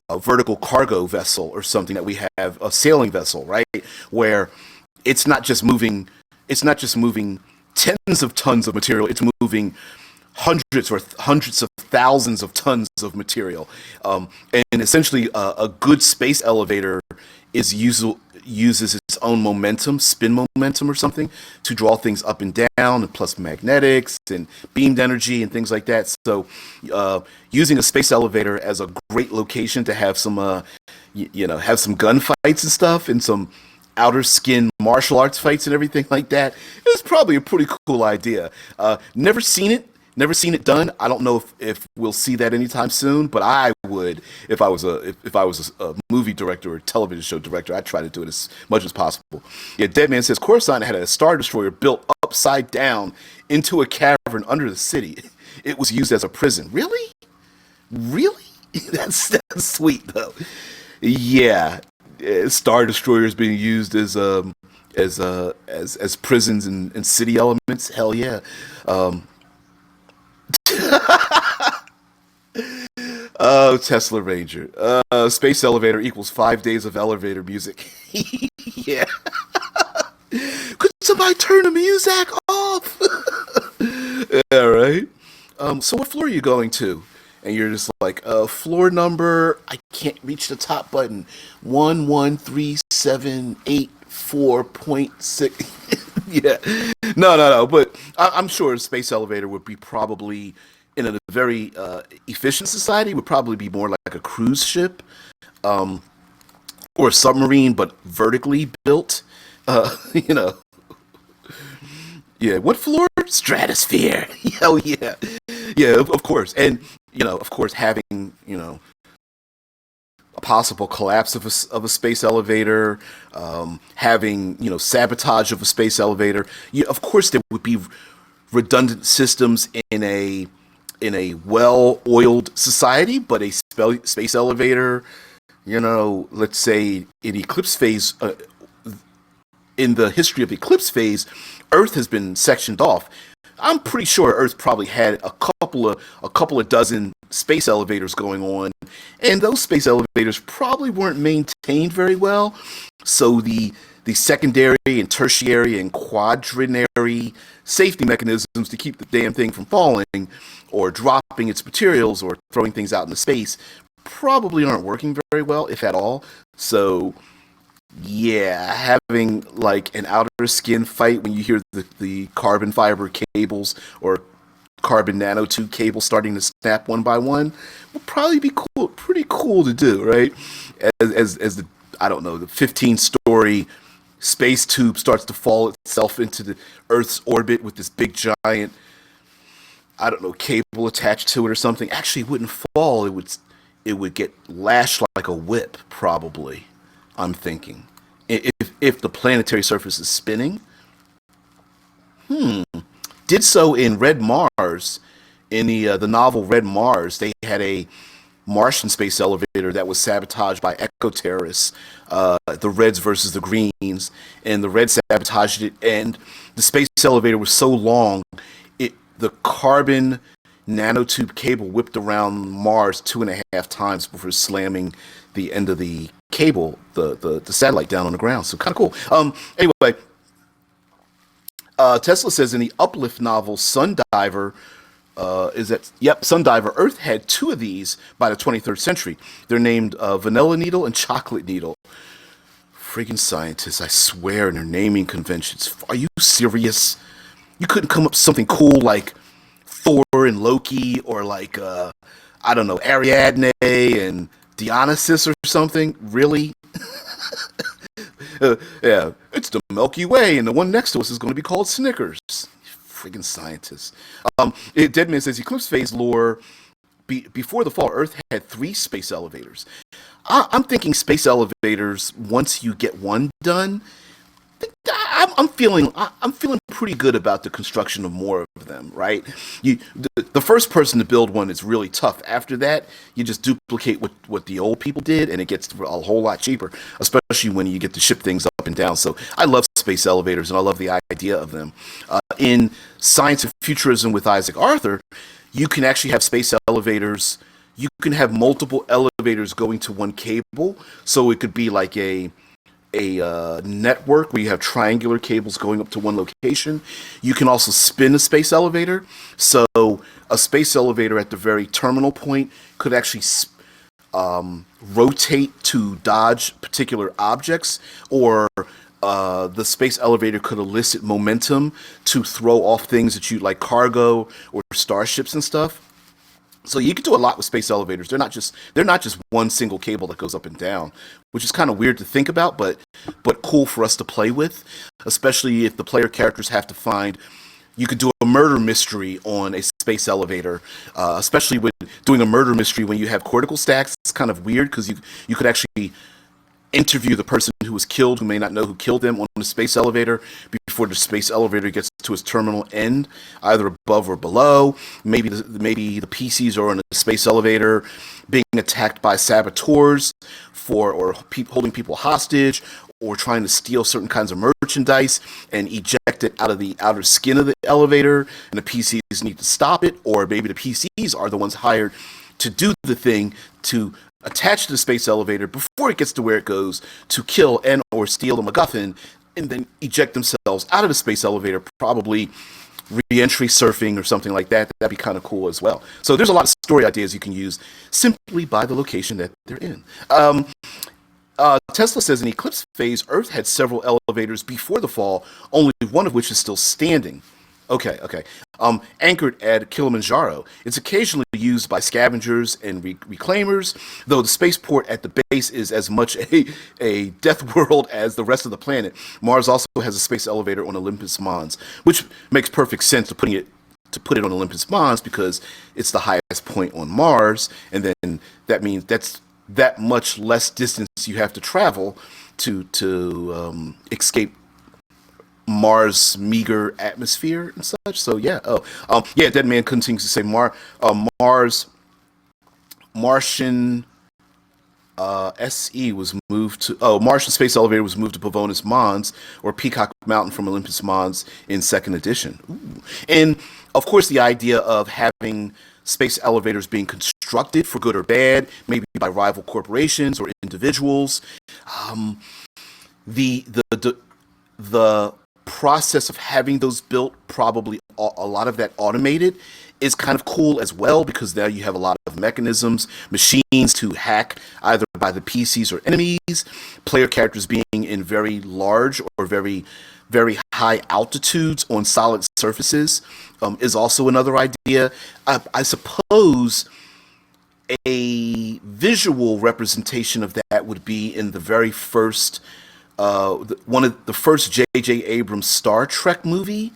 a vertical cargo vessel, or something that we have, a sailing vessel, right? Where it's not just moving tens of tons of material, it's moving hundreds of thousands of tons of material. And essentially, a good space elevator uses its own momentum, spin momentum or something, to draw things up and down, and plus magnetics and beamed energy and things like that. So using a space elevator as a great location to have some have some gunfights and stuff, and some outer skin martial arts fights and everything like that is probably a pretty cool idea. Never seen it done. I don't know if we'll see that anytime soon, but I would, if I was a movie director or television show director, I'd try to do it as much as possible. Yeah, Deadman says Coruscant had a star destroyer built upside down into a cavern under the city. It was used as a prison. Really? That's sweet though. Yeah, star destroyers being used as prisons and city elements. Hell yeah. Oh, Tesla Ranger. Space elevator equals 5 days of elevator music. Yeah. Could somebody turn the music off? Yeah, right. So what floor are you going to? and you're just like, floor number, I can't reach the top button, 11378.4.6. Yeah, no. But I'm sure a space elevator would be probably in a very efficient society would probably be more like a cruise ship, um, or a submarine, but vertically built. You know, yeah. What floor? Stratosphere. Oh yeah, yeah. Of course, and of course, having a possible collapse of a space elevator, having sabotage of a space elevator. Of course, there would be redundant systems in a well-oiled society, but a space elevator, let's say in Eclipse phase, in the history of Eclipse phase, Earth has been sectioned off. I'm pretty sure Earth probably had a couple of dozen space elevators going on, and those space elevators probably weren't maintained very well. So the secondary and tertiary and quaternary safety mechanisms to keep the damn thing from falling or dropping its materials or throwing things out into space probably aren't working very well, if at all. So yeah, having like an outer skin fight when you hear the carbon fiber cables or carbon nanotube cables starting to snap one by one will probably be cool, pretty cool to do, right? As the I don't know, the 15-story space tube starts to fall itself into the Earth's orbit with this big giant, I don't know, cable attached to it or something. Actually, it wouldn't fall. It would get lashed like a whip, probably. I'm thinking, if the planetary surface is spinning, did so in Red Mars, in the novel Red Mars. They had a Martian space elevator that was sabotaged by eco terrorists, the Reds versus the Greens, and the Reds sabotaged it. And the space elevator was so long, the carbon nanotube cable whipped around Mars 2.5 times before slamming the end of the cable, the satellite down on the ground. So kind of cool. Anyway, Tesla says in the Uplift novel Sundiver, Sundiver, Earth had two of these by the 23rd century. They're named Vanilla Needle and Chocolate Needle. Friggin' scientists, I swear, in their naming conventions. Are you serious? You couldn't come up with something cool like Thor and Loki, or like, I don't know, Ariadne and Dionysus or something? Really? Yeah, it's the Milky Way, and the one next to us is going to be called Snickers. Friggin' scientists. Deadman says Eclipse phase lore. Before the fall, Earth had 3 space elevators. I'm thinking space elevators. Once you get one done, I'm feeling pretty good about the construction of more of them. Right? The first person to build one is really tough. After that, you just duplicate what the old people did, and it gets a whole lot cheaper. Especially when you get to ship things up and down. So I love space elevators, and I love the idea of them. In Science and Futurism with Isaac Arthur, you can actually have space elevators. You can have multiple elevators going to one cable, so it could be like a network where you have triangular cables going up to one location. You can also spin a space elevator, so a space elevator at the very terminal point could actually rotate to dodge particular objects, or the space elevator could elicit momentum to throw off things that you like, cargo or starships and stuff. So you can do a lot with space elevators. They're not just one single cable that goes up and down, which is kind of weird to think about, but cool for us to play with, especially if the player characters have to find. You could do a murder mystery on a space elevator, especially with doing a murder mystery when you have cortical stacks. It's kind of weird because you could actually interview the person who was killed, who may not know who killed them, on the space elevator before the space elevator gets to its terminal end, either above or below. Maybe the PCs are on the space elevator being attacked by saboteurs holding people hostage, or trying to steal certain kinds of merchandise and eject it out of the outer skin of the elevator, and the PCs need to stop it, or maybe the PCs are the ones hired to do the thing, to attach to the space elevator before it gets to where it goes, to kill and or steal the MacGuffin, and then eject themselves out of the space elevator, probably re-entry surfing or something like that. That'd be kind of cool as well. So there's a lot of story ideas you can use simply by the location that they're in. Tesla says in Eclipse phase, Earth had several elevators before the fall, only one of which is still standing. Okay, okay. Anchored at Kilimanjaro. It's occasionally used by scavengers and reclaimers, though the spaceport at the base is as much a death world as the rest of the planet. Mars also has a space elevator on Olympus Mons, which makes perfect sense to put it on Olympus Mons because it's the highest point on Mars, and then that means that's that much less distance you have to travel to escape Mars' meager atmosphere and such. So yeah, yeah. Dead Man continues to say Martian SE was moved to Martian Space Elevator was moved to Pavonis Mons or Peacock Mountain from Olympus Mons in second edition. Ooh. And of course, the idea of having space elevators being constructed for good or bad, maybe by rival corporations or individuals. The process of having those built, probably a lot of that automated, is kind of cool as well because now you have a lot of mechanisms, machines to hack either by the PCs or enemies, player characters being in very large or very high altitudes on solid surfaces is also another idea. I suppose a visual representation of that would be in the very first one of the first J.J. Abrams Star Trek movie.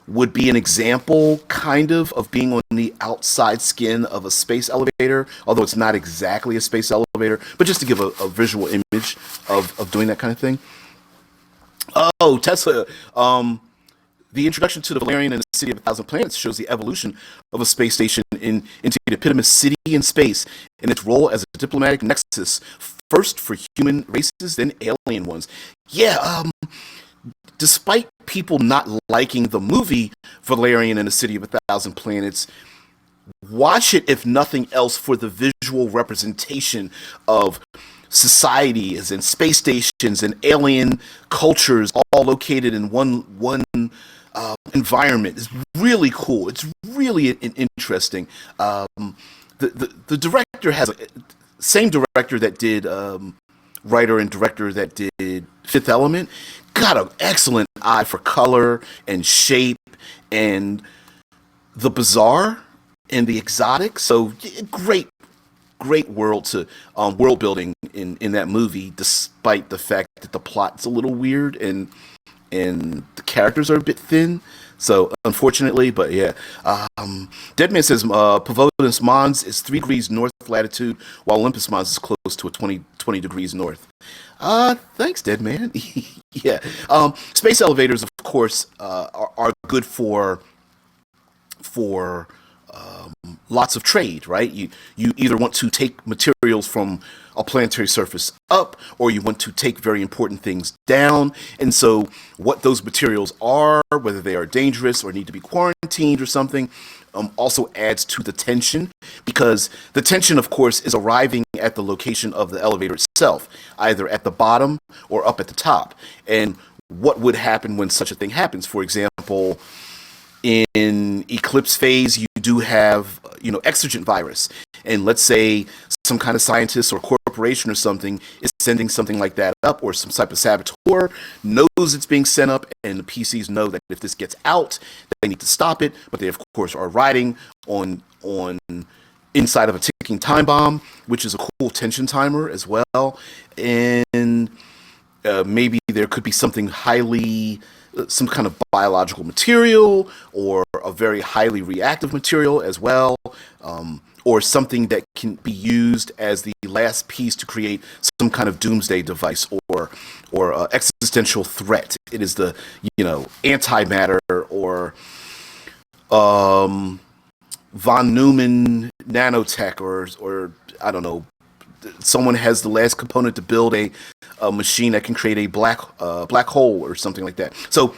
Would be an example, kind of being on the outside skin of a space elevator, although it's not exactly a space elevator, but just to give a visual image of doing that kind of thing. Oh, Tesla. The introduction to the Valerian and the City of a Thousand Planets shows the evolution of a space station into the epitomous city in space and its role as a diplomatic nexus, first for human races, then alien ones. Yeah, despite people not liking the movie Valerian and the City of a Thousand Planets, watch it if nothing else for the visual representation of societies and space stations and alien cultures all located in one environment. Is really cool. It's really interesting. The director has same director that did writer and director that did Fifth Element, got an excellent eye for color and shape and the bizarre and the exotic. So great world to world building in that movie, despite the fact that the plot's a little weird and the characters are a bit thin. So unfortunately, but yeah. Deadman says Pavonis Mons is 3 degrees north latitude, while Olympus Mons is close to a 20 degrees north. Thanks, Deadman. Yeah. Space elevators, of course, are good for lots of trade, right? You either want to take materials from a planetary surface up, or you want to take very important things down. And so what those materials are, whether they are dangerous or need to be quarantined or something, also adds to the tension, because the tension, of course, is arriving at the location of the elevator itself, either at the bottom or up at the top. And what would happen when such a thing happens? For example, in Eclipse phase, you do have, exigent virus. And let's say some kind of scientist or corporation or something is sending something like that up, or some type of saboteur knows it's being sent up, and the PCs know that if this gets out, they need to stop it. But they, of course, are riding on inside of a ticking time bomb, which is a cool tension timer as well. And maybe there could be something some kind of biological material or a very highly reactive material as well, or something that can be used as the last piece to create some kind of doomsday device or existential threat. It is the antimatter or von Neumann nanotech or I don't know. Someone has the last component to build a machine that can create a black hole or something like that. So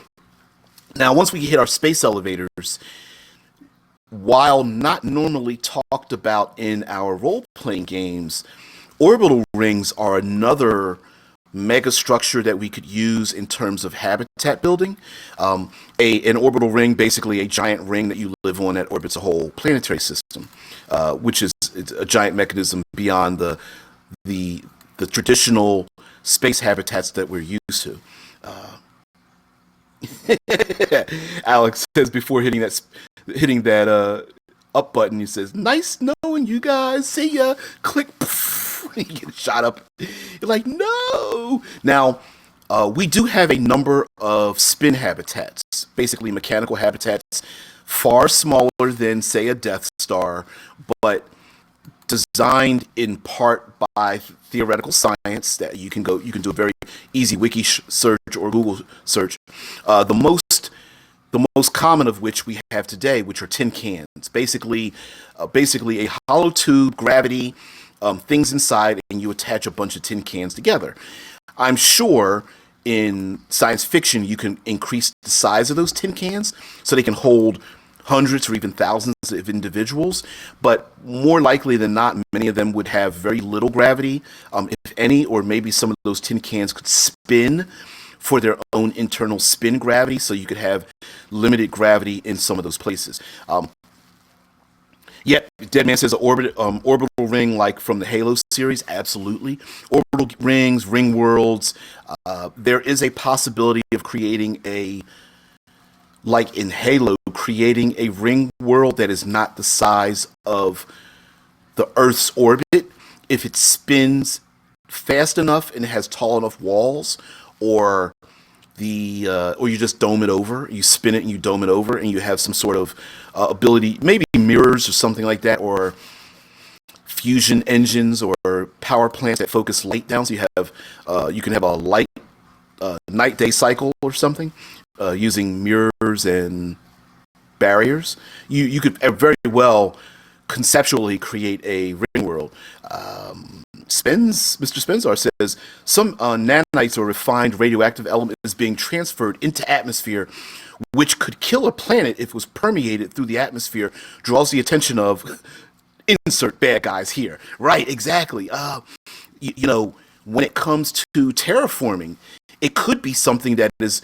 now, once we hit our space elevators, while not normally talked about in our role-playing games, orbital rings are another mega structure that we could use in terms of habitat building. An orbital ring, basically a giant ring that you live on that orbits a whole planetary system, which is it's a giant mechanism beyond the traditional space habitats that we're used to. Alex says before hitting that up button, he says, "Nice knowing you guys. See ya." Click. You get shot up. You're like, no. Now, we do have a number of spin habitats, basically mechanical habitats, far smaller than, say, a Death Star, but designed in part by theoretical science that you can do a very easy wiki search or Google search. The most common of which we have today, which are tin cans, basically a hollow tube, gravity, things inside, and you attach a bunch of tin cans together. I'm sure in science fiction you can increase the size of those tin cans so they can hold hundreds or even thousands of individuals, but more likely than not, many of them would have very little gravity, if any, or maybe some of those tin cans could spin for their own internal spin gravity, so you could have limited gravity in some of those places. Yeah, Deadman says orbital ring like from the Halo series. Absolutely. Orbital rings, ring worlds. There is a possibility of creating like in Halo, creating a ring world that is not the size of the Earth's orbit if it spins fast enough and it has tall enough walls, or or you just dome it over. You spin it and you dome it over, and you have some sort of ability, maybe mirrors or something like that, or fusion engines or power plants that focus light down. So you can have a light night day cycle or something using mirrors and barriers. You could very well conceptually create a ring world. Mr. Spenzar says some nanites or refined radioactive element is being transferred into atmosphere, which could kill a planet if it was permeated through the atmosphere. Draws the attention of insert bad guys here. Right, exactly. When it comes to terraforming, it could be something that is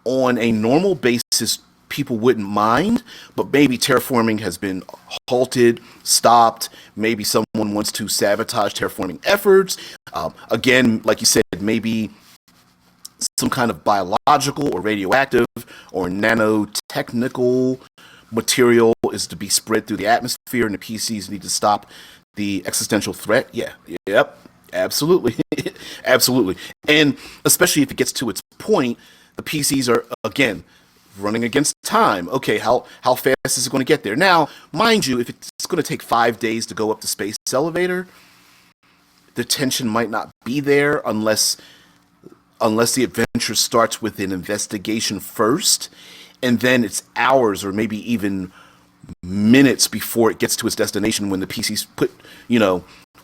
on a normal basis people wouldn't mind, but maybe terraforming has been halted, stopped. Maybe someone wants to sabotage terraforming efforts. Again, like you said, maybe some kind of biological or radioactive or nanotechnical material is to be spread through the atmosphere, and the PCs need to stop the existential threat. Yeah, yep, absolutely, absolutely. And especially if it gets to its point, the PCs are, again, running against time. Okay, how fast is it going to get there? Now, mind you, if it's going to take 5 days to go up the space elevator, the tension might not be there unless the adventure starts with an investigation first, and then it's hours or maybe even minutes before it gets to its destination when the PCs put,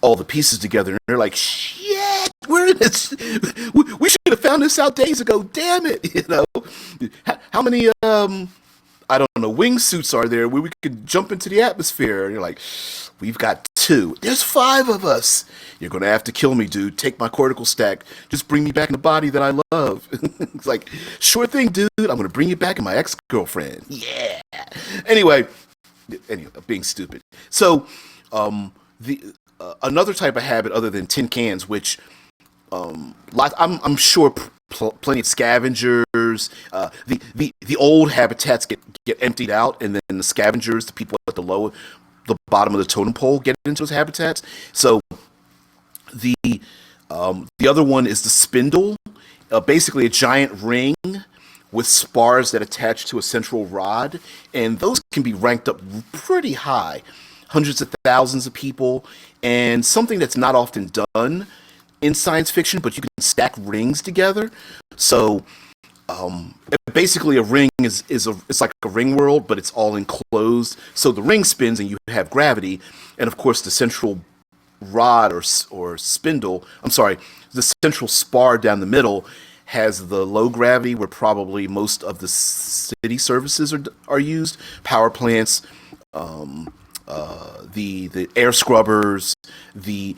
all the pieces together, and they're like, shit, we're in this. We should have found this out days ago. Damn it, How many I don't know, wingsuits are there where we could jump into the atmosphere? And you're like, we've got 2. There's 5 of us. You're gonna have to kill me, dude. Take my cortical stack. Just bring me back in the body that I love. It's like, sure thing, dude. I'm gonna bring you back in my ex-girlfriend. Yeah. Anyway, being stupid. So, the another type of habit other than tin cans, which I'm sure plenty of scavengers. The old habitats get emptied out, and then the scavengers, the people at the bottom of the totem pole, get into those habitats. So the other one is the spindle, basically a giant ring with spars that attach to a central rod, and those can be ranked up pretty high, hundreds of thousands of people, and something that's not often done in science fiction, but you can stack rings together. So basically a ring it's like a ring world, but it's all enclosed. So the ring spins and you have gravity, and of course the central rod or spindle, the central spar down the middle has the low gravity where probably most of the city services are used, power plants, the air scrubbers, the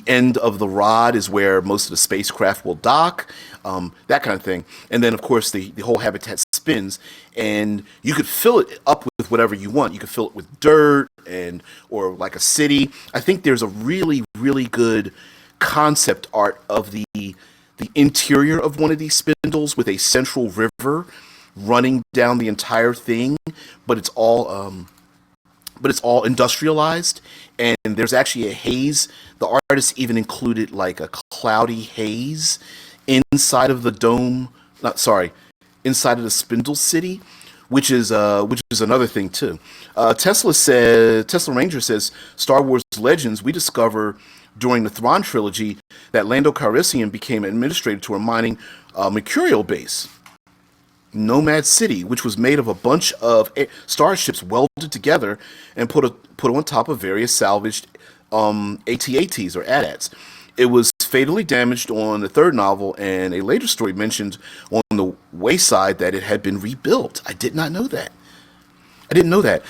end of the rod is where most of the spacecraft will dock, that kind of thing. And then of course the whole habitat spins, and you could fill it up with whatever you want. You could fill it with dirt and or like a city. I think there's a really good concept art of the interior of one of these spindles with a central river running down the entire thing, but it's all industrialized, and there's actually a haze. The artist even included like a cloudy haze inside of the dome. Not sorry, inside of the spindle city, which is another thing too. Tesla Ranger says Star Wars Legends. We discover during the Thrawn trilogy that Lando Calrissian became administrator to a mining mercurial base, Nomad City, which was made of a bunch of starships welded together and put on top of various salvaged AT-ATs or AT-ATs. It was fatally damaged on the third novel, and a later story mentioned on the wayside that it had been rebuilt. I did not know that. I didn't know that.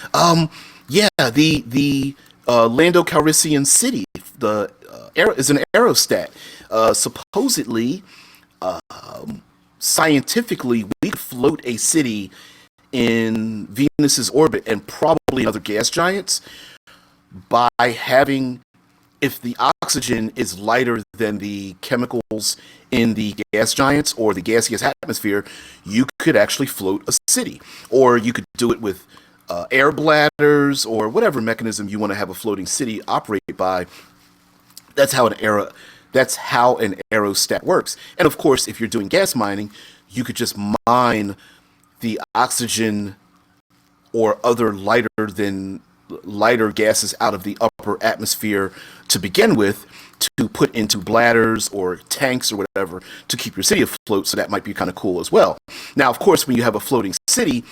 Yeah, the Lando Calrissian City, the is an aerostat. Supposedly, scientifically, we could float a city in Venus's orbit and probably other gas giants by having, if the oxygen is lighter than the chemicals in the gas giants or the gaseous atmosphere, you could actually float a city. Or you could do it with air bladders or whatever mechanism you want to have a floating city operate by. That's how an aerostat works. And of course, if you're doing gas mining, you could just mine the oxygen or other lighter gases out of the upper atmosphere to begin with, to put into bladders or tanks or whatever to keep your city afloat. So that might be kind of cool as well. Now, of course, when you have a floating city,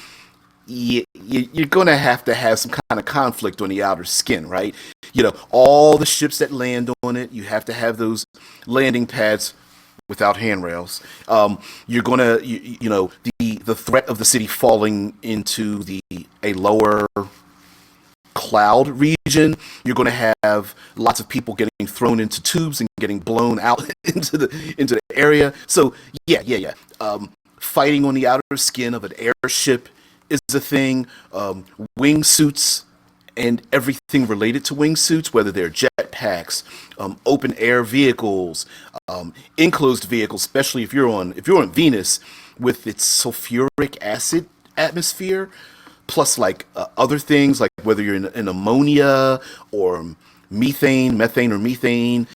you're going to have some kind of conflict on the outer skin, right? You know, all the ships that land on it, you have to have those landing pads without handrails. You're going to, you know, the threat of the city falling into a lower cloud region. You're going to have lots of people getting thrown into tubes and getting blown out into the area. So yeah. Fighting on the outer skin of an airship is a thing. Wingsuits and everything related to wingsuits, whether they're jetpacks, open air vehicles, enclosed vehicles, especially if you're on Venus with its sulfuric acid atmosphere, plus like other things like whether you're in ammonia or methane, ethane,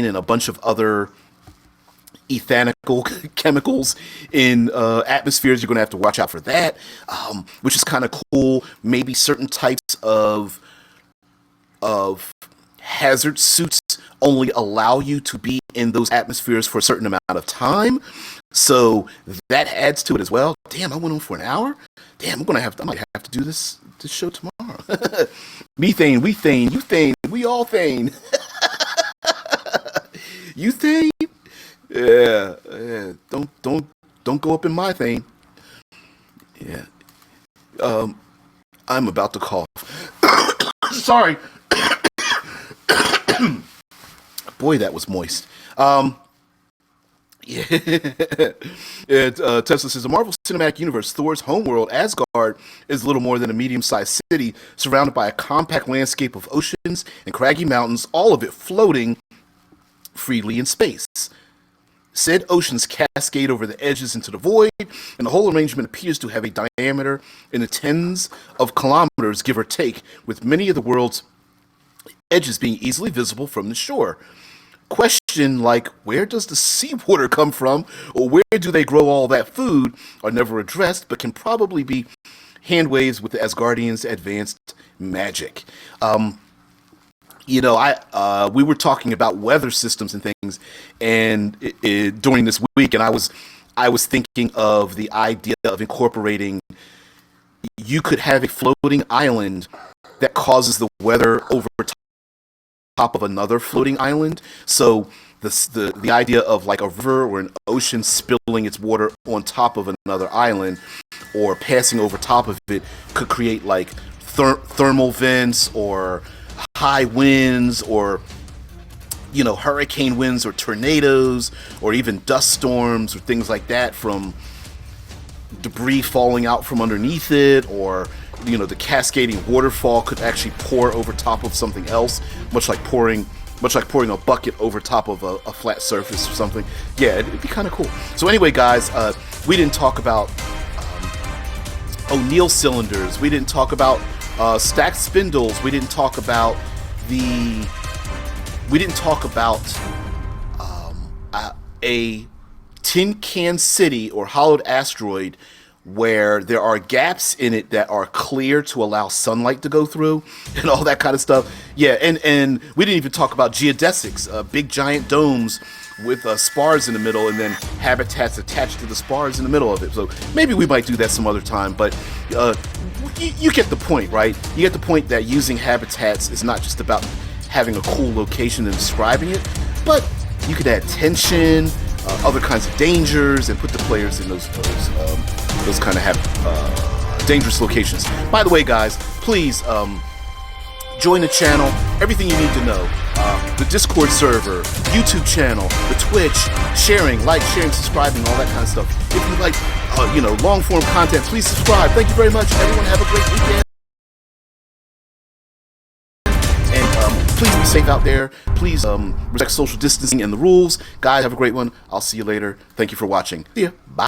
and a bunch of other ethanical chemicals in atmospheres. You're going to have to watch out for that, which is kind of cool. Maybe certain types of hazard suits only allow you to be in those atmospheres for a certain amount of time, so that adds to it as well. Damn, I went on for an hour. Damn, I might have to do this show tomorrow. Methane, ethane, we all thane. Ethane. Yeah. Don't go up in my thing. Yeah. I'm about to cough. Sorry. Boy, that was moist. Yeah. Tesla says the Marvel Cinematic Universe, Thor's homeworld, Asgard, is little more than a medium-sized city surrounded by a compact landscape of oceans and craggy mountains, all of it floating freely in space. Said oceans cascade over the edges into the void, and the whole arrangement appears to have a diameter in the tens of kilometers, give or take, with many of the world's edges being easily visible from the shore. Question like, where does the seawater come from, or where do they grow all that food, are never addressed, but can probably be handwaves with the Asgardians' advanced magic. You know, we were talking about weather systems and things, and during this week, and I was thinking of the idea of incorporating. You could have a floating island that causes the weather over top of another floating island. So the idea of like a river or an ocean spilling its water on top of another island or passing over top of it could create like thermal vents or high winds or hurricane winds or tornadoes or even dust storms or things like that from debris falling out from underneath it, or the cascading waterfall could actually pour over top of something else, much like pouring a bucket over top of a flat surface or something. Yeah, it'd be kind of cool. So anyway, guys, we didn't talk about O'Neill cylinders. We didn't talk about stacked spindles. We didn't talk about a tin can city or hollowed asteroid where there are gaps in it that are clear to allow sunlight to go through and all that kind of stuff. Yeah, and we didn't even talk about geodesics, big giant domes with spars in the middle and then habitats attached to the spars in the middle of it. So maybe we might do that some other time, but you get the point, right? You get the point that using habitats is not just about having a cool location and describing it, but you could add tension, other kinds of dangers, and put the players in those kind of dangerous locations. By the way, guys, please join the channel. Everything you need to know: the Discord server, YouTube channel, the Twitch, sharing, subscribing, all that kind of stuff. If you like, long form content, please subscribe. Thank you very much, everyone. Have a great weekend. Please be safe out there. Please respect social distancing and the rules. Guys, have a great one. I'll see you later. Thank you for watching. See ya. Bye.